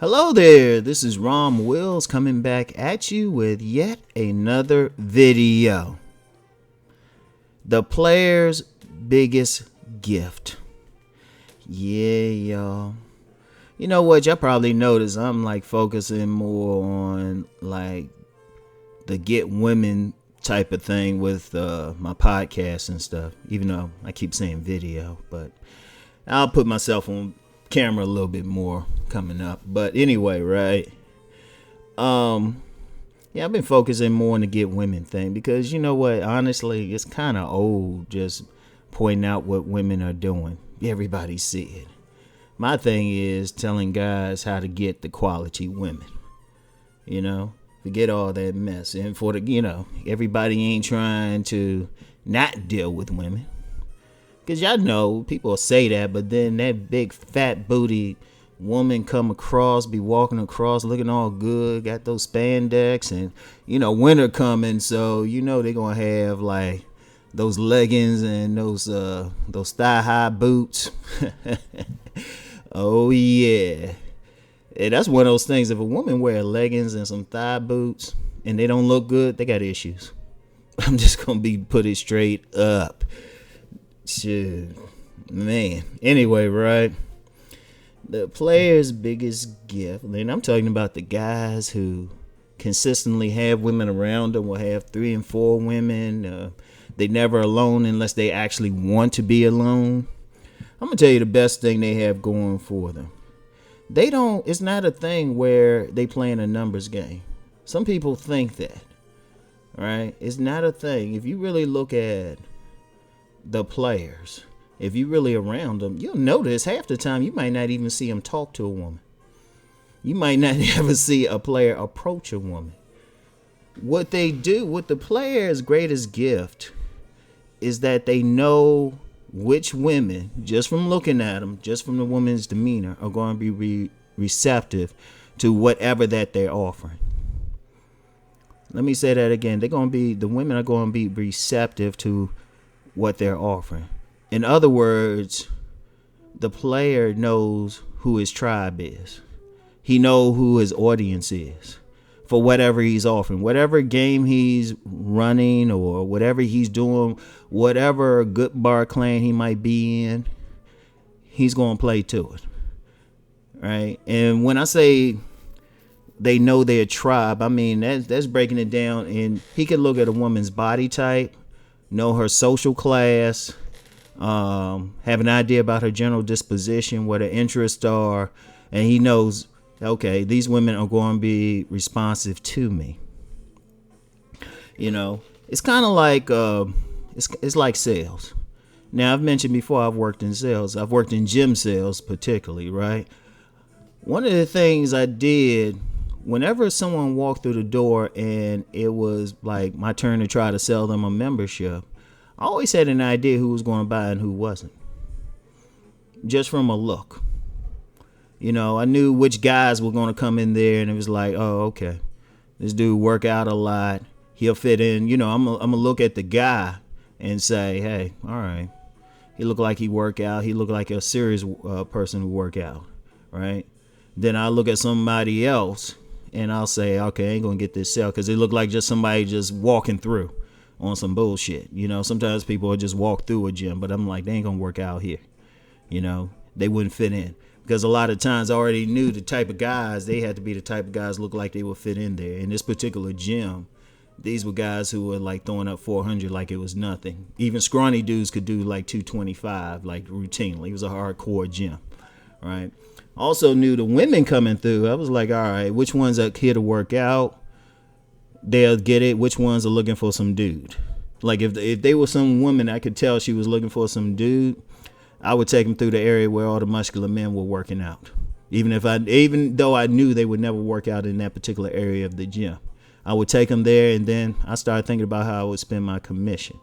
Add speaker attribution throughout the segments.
Speaker 1: Hello there, this is Rom Wills coming back at you with yet another video. The player's biggest gift. Yeah, y'all. You know what, y'all probably noticed I'm like focusing more on like the get women type of thing with my podcast and stuff. Even though I keep saying video, but I'll put myself on camera a little bit more coming up. But anyway, right? Yeah, I've been focusing more on the get women thing because you know what? Honestly, it's kind of old just pointing out what women are doing. Everybody see it. My thing is telling guys how to get the quality women. You know, forget all that mess. And for the, everybody ain't trying to not deal with women. Because y'all know, people say that, but then that big fat booty woman come across, be walking across looking all good, got those spandex, and, winter coming, so, they're going to have, like, those leggings and those thigh-high boots. Oh, yeah. And that's one of those things, if a woman wear leggings and some thigh boots, and they don't look good, they got issues. I'm just going to put it straight up. Shit, man. Anyway, right? The player's biggest gift, and I'm talking about the guys who consistently have women around them, will have 3 and 4 women. They never alone unless they actually want to be alone. I'm gonna tell you the best thing they have going for them. It's not a thing where they playing a numbers game. Some people think that, right? It's not a thing. If you really look at the players, if you really around them, you'll notice half the time you might not even see them talk to a woman. You might not ever see a player approach a woman. What they do with the player's greatest gift is that they know which women, just from looking at them, just from the woman's demeanor, are going to be receptive to whatever that they're offering. Let me say that again. The women are going to be receptive to what they're offering. In other words, the player knows who his tribe is. He knows who his audience is for whatever he's offering, whatever game he's running or whatever he's doing, whatever good bar clan he might be in, he's going to play to it. Right? And when I say they know their tribe, I mean, that's breaking it down. And he could look at a woman's body type, know her social class, have an idea about her general disposition, what her interests are, and he knows, okay, these women are going to be responsive to me. It's kind of like it's like sales. Now, I've mentioned before I've worked in sales. I've worked in gym sales particularly, right? One of the things I did whenever someone walked through the door and it was like my turn to try to sell them a membership, I always had an idea who was going to buy and who wasn't. Just from a look. I knew which guys were going to come in there, and it was like, oh, okay, this dude work out a lot. He'll fit in. I'm going to look at the guy and say, hey, all right, he look like he work out. He look like a serious person who work out, right? Then I look at somebody else and I'll say, okay, I ain't going to get this sale because it looked like just somebody just walking through on some bullshit. Sometimes people will just walk through a gym, but I'm like, they ain't going to work out here. They wouldn't fit in. Because a lot of times I already knew the type of guys, they had to be the type of guys look like they would fit in there. In this particular gym, these were guys who were like throwing up 400 like it was nothing. Even scrawny dudes could do like 225 like routinely. It was a hardcore gym, right? Also knew the women coming through. I was like, all right, which ones are here to work out? They'll get it. Which ones are looking for some dude? Like if they were some woman, I could tell she was looking for some dude, I would take them through the area where all the muscular men were working out. Even though I knew they would never work out in that particular area of the gym, I would take them there, and then I started thinking about how I would spend my commission.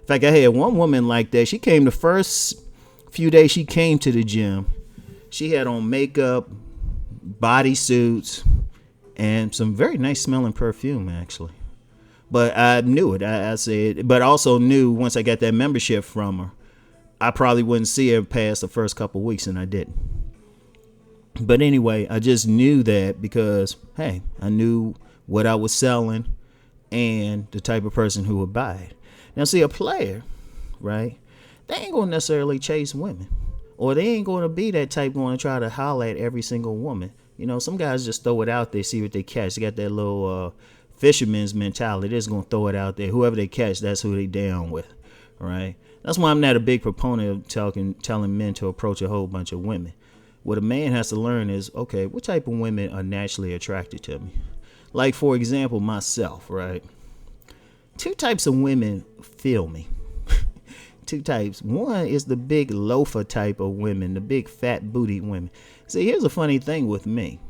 Speaker 1: In fact, I had one woman like that. She came the first few days she came to the gym. She had on makeup, bodysuits, and some very nice smelling perfume, actually. But I knew it. I said, but also knew once I got that membership from her, I probably wouldn't see her past the first couple of weeks, and I didn't. But anyway, I just knew that because, hey, I knew what I was selling and the type of person who would buy it. Now, see, a player, right? They ain't gonna necessarily chase women, or they ain't gonna be that type going to try to holler at every single woman. You know, some guys just throw it out there, see what they catch. They got that little fisherman's mentality. They're just gonna throw it out there. Whoever they catch, that's who they down with, right? That's why I'm not a big proponent of telling men to approach a whole bunch of women. What a man has to learn is, okay, what type of women are naturally attracted to me? Like, for example, myself, right? Two types of women feel me. Two types. One is the big loafer type of women, the big fat booty women. See, here's a funny thing with me.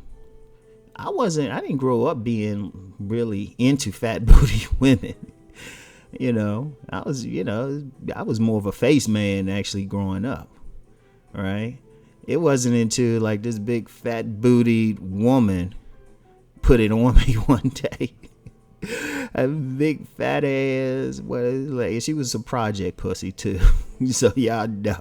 Speaker 1: I didn't grow up being really into fat booty women. I was more of a face man actually growing up, right? It wasn't until like this big fat bootied woman put it on me one day. A big fat ass, she was a project pussy too. So y'all know,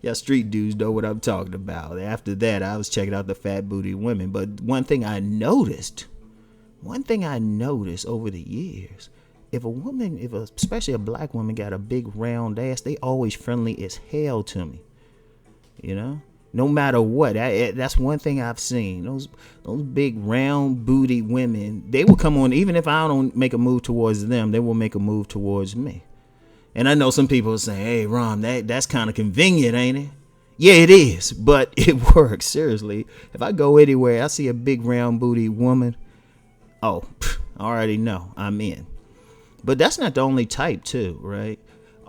Speaker 1: y'all street dudes know what I'm talking about. After that, I was checking out the fat booty women. But one thing I noticed over the years, especially a black woman got a big round ass, they always friendly as hell to me. No matter what. That's one thing I've seen. Those big round booty women, they will come on, even if I don't make a move towards them, they will make a move towards me. And I know some people are saying, hey, Rom, that's kind of convenient, ain't it? Yeah, it is, but it works. Seriously. If I go anywhere, I see a big round booty woman, I already know I'm in. But that's not the only type too, right?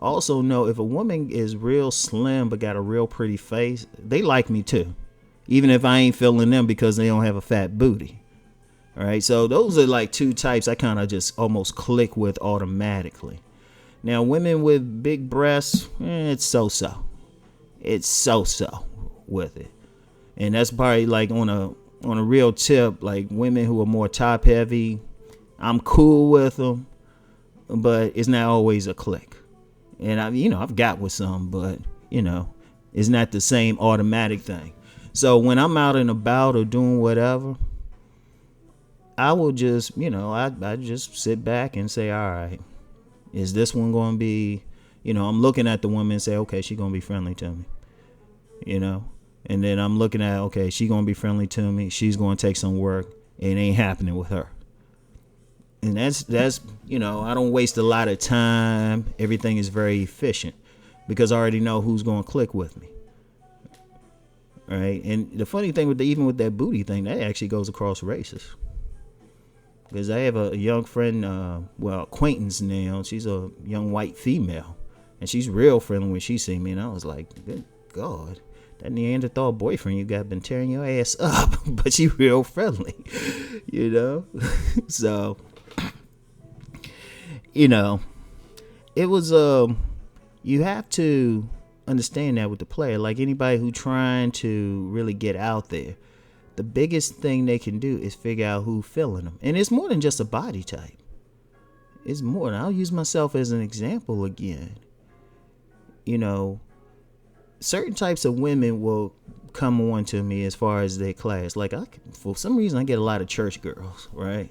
Speaker 1: Also know if a woman is real slim but got a real pretty face, they like me too, even if I ain't feeling them because they don't have a fat booty. All right, so those are like two types I kind of just almost click with automatically. Now, women with big breasts, it's so-so with it, and that's probably like on a real tip, like women who are more top heavy, I'm cool with them, but it's not always a click. And I've got with some, but it's not the same automatic thing. So when I'm out and about or doing whatever, I will just, I just sit back and say, all right, is this one going to be, I'm looking at the woman and say, okay, she's going to be friendly to me, and then I'm looking at, okay, she's going to be friendly to me. She's going to take some work. It ain't happening with her. And that's I don't waste a lot of time. Everything is very efficient because I already know who's going to click with me. All right. And the funny thing even with that booty thing, that actually goes across races. Because I have a young friend, acquaintance now. She's a young white female. And she's real friendly when she see me. And I was like, good God, that Neanderthal boyfriend you got been tearing your ass up. But she real friendly, So... it was you have to understand that with the player, like anybody who trying to really get out there, the biggest thing they can do is figure out who's feeling them. And it's more than just a body type. It's more. And I'll use myself as an example again. Certain types of women will come on to me as far as their class. Like for some reason, I get a lot of church girls, right?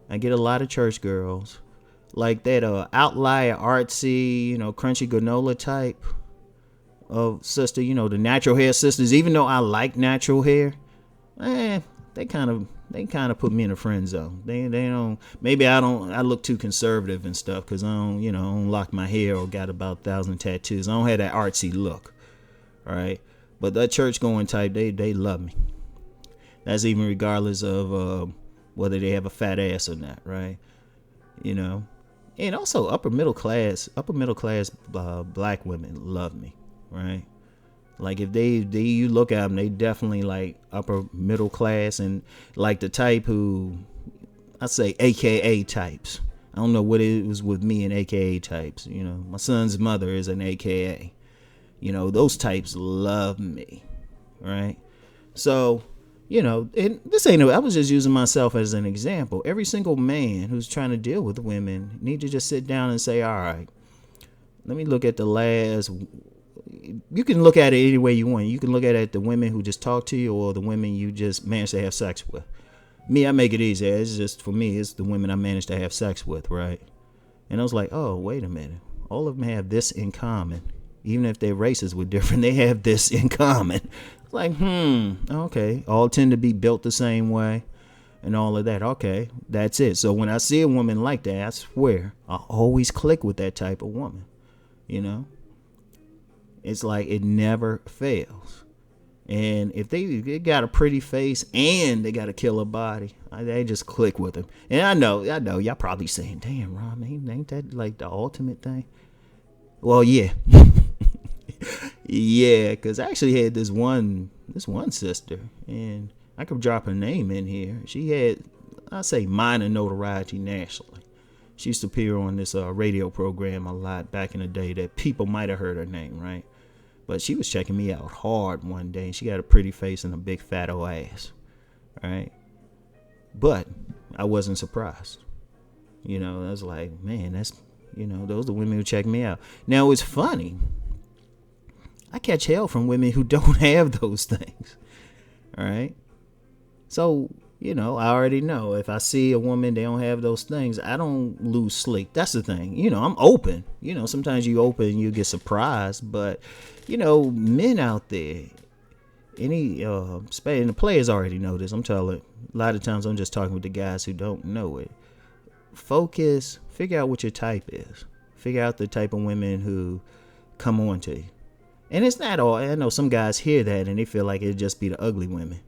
Speaker 1: I get a lot of church girls. Like that outlier artsy, crunchy granola type of sister, the natural hair sisters. Even though I like natural hair, they kind of put me in a friend zone. They don't. Maybe I look too conservative and stuff because I don't lock my hair or got about 1,000 tattoos. I don't have that artsy look, all right. But that church going type, they love me. That's even regardless of whether they have a fat ass or not, right? And also upper middle class black women love me, right? Like if you look at them, they definitely like upper middle class and like the type who I say AKA types. I don't know what it was with me and AKA types. My son's mother is an AKA. Those types love me, right? So. And this ain't I was just using myself as an example. Every single man who's trying to deal with women need to just sit down and say, all right, let me look at the last you can look at it any way you want. You can look at it the women who just talk to you or the women you just manage to have sex with. Me, I make it easy. It's just, for me, it's the women I managed to have sex with, right? And I was like, oh, wait a minute. All of them have this in common. Even if their races were different, they have this in common. It's like, okay. All tend to be built the same way and all of that. Okay, that's it. So when I see a woman like that, I swear, I always click with that type of woman. You know? It's like it never fails. And if they got a pretty face and they got a killer body, they just click with them. And I know, y'all probably saying, damn, Rom, ain't that like the ultimate thing? Well, yeah. Yeah, because I actually had this one sister, and I could drop her name in here. She had, I say, minor notoriety nationally. She used to appear on this radio program a lot back in the day that people might have heard her name, right? But she was checking me out hard one day. She got a pretty face and a big fat old ass, right? But I wasn't surprised. You know, I was like, man, that's, you know, those are the women who check me out. Now, it's funny. I catch hell from women who don't have those things, all right? So, you know, I already know if I see a woman, they don't have those things, I don't lose sleep. That's the thing. You know, I'm open. You know, sometimes you open, you get surprised. But, you know, men out there, and the players already know this. I'm telling, a lot of times I'm just talking with the guys who don't know it. Focus, figure out what your type is. Figure out the type of women who come on to you. And it's not all, I know some guys hear that and they feel like it'd just be the ugly women.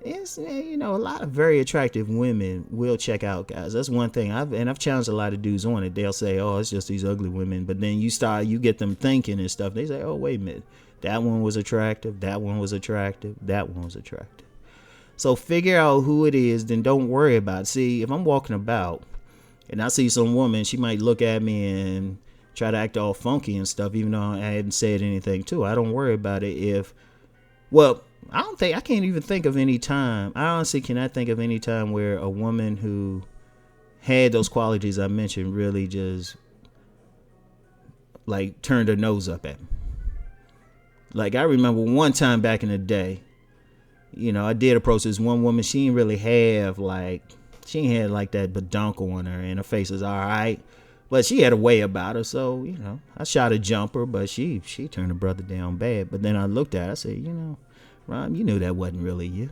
Speaker 1: It's, you know, a lot of very attractive women will check out guys. That's one thing. I've challenged a lot of dudes on it. They'll say, oh, it's just these ugly women. But then you get them thinking and stuff. They say, oh, wait a minute. That one was attractive. That one was attractive. That one was attractive. So figure out who it is. Then don't worry about it. See, if I'm walking about and I see some woman, she might look at me and try to act all funky and stuff, even though I hadn't said anything to her. I don't worry about it I can't even think of any time. I honestly cannot think of any time where a woman who had those qualities I mentioned really just like turned her nose up at me. Like I remember one time back in the day, you know, I did approach this one woman. She didn't really have like that badonk on her, and her face is all right. But she had a way about her, so, you know, I shot a jumper, but she turned her brother down bad. But then I looked at her, I said, you know, Ron, you knew that wasn't really you.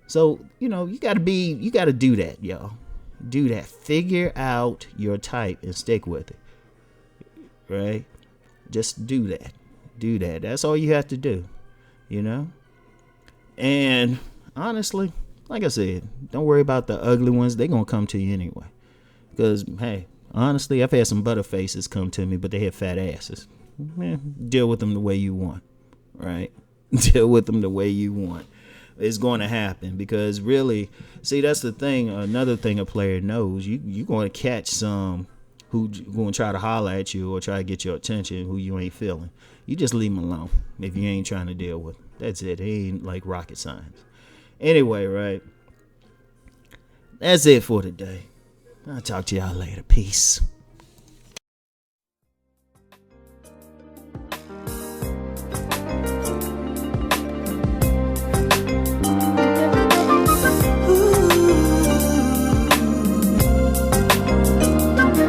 Speaker 1: So, you know, you got to do that, y'all. Do that. Figure out your type and stick with it, right? Just do that. Do that. That's all you have to do, you know? And honestly, like I said, don't worry about the ugly ones. They're going to come to you anyway. Because, hey, honestly, I've had some butter faces come to me, but they have fat asses. Deal with them the way you want, right? Deal with them the way you want. It's going to happen because really, see, that's the thing. Another thing a player knows, you're going to catch some who going to try to holler at you or try to get your attention who you ain't feeling. You just leave them alone if you ain't trying to deal with them. That's it. It ain't like rocket science. Anyway, right? That's it for today. I'll talk to y'all later. Peace.